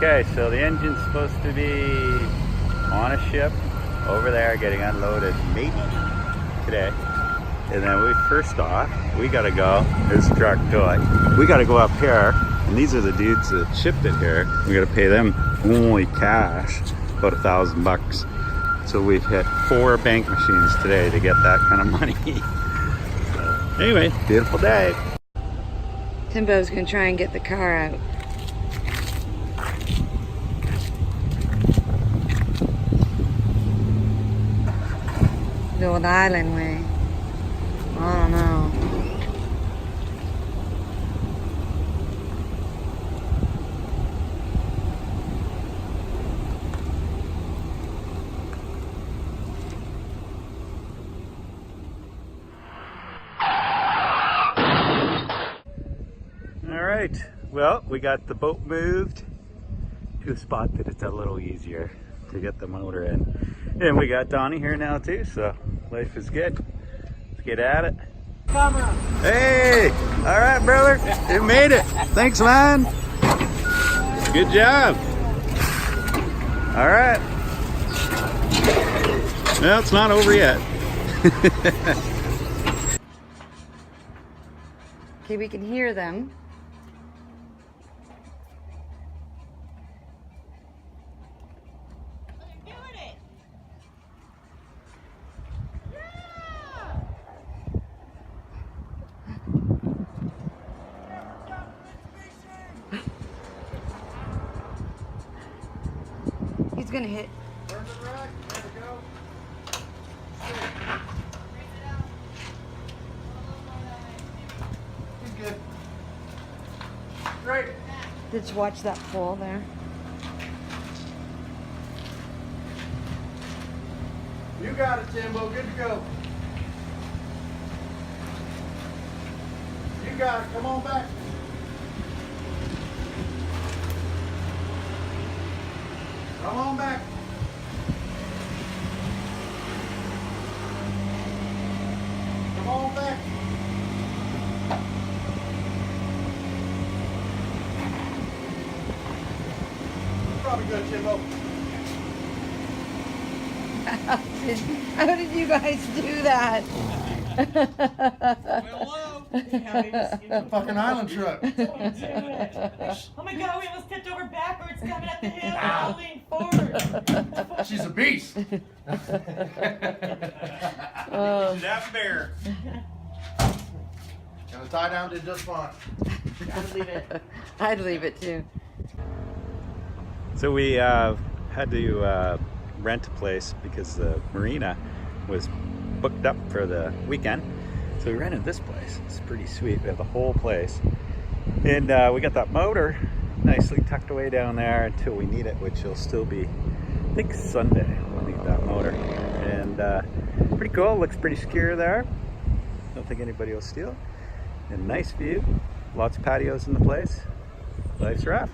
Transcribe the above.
Okay, so the engine's supposed to be on a ship over there getting unloaded maybe today. And then first off, we gotta go, there's the truck going. We gotta go up here, and these are the dudes that shipped it here. We gotta pay them only cash, about $1,000. So we've hit 4 bank machines today to get that kind of money. So anyway, beautiful day. Timbo's gonna try and get the car out. The old island way. I don't know. All right, well, we got the boat moved to a spot that it's a little easier to get the motor in. And we got Donnie here now too, so life is good. Let's get at it. Hey, all right, brother, you made it. Thanks, man. Good job. All right. Well, it's not over yet. Okay, we can hear them. He's gonna hit. Turn the rack, there we go. He's good. Great. Did you watch that pole there? You got it, Timbo. Good to go. You got it. Come on back. Come on back. Come on back. Probably good, Timbo. How did you guys do that? It's a fucking island truck. Oh my god, we almost tipped over backwards coming up the hill. I leaned forward. She's a beast. That bear. Gonna tie down to just fine. I'd leave it. I'd leave it too. So we had to rent a place because the marina was booked up for the weekend. So we rented this place. It's pretty sweet. We have the whole place. And we got that motor nicely tucked away down there until we need it, which will still be, I think, Sunday. We'll need that motor. And pretty cool. Looks pretty secure there. Don't think anybody will steal it. And nice view. Lots of patios in the place. Life's rough.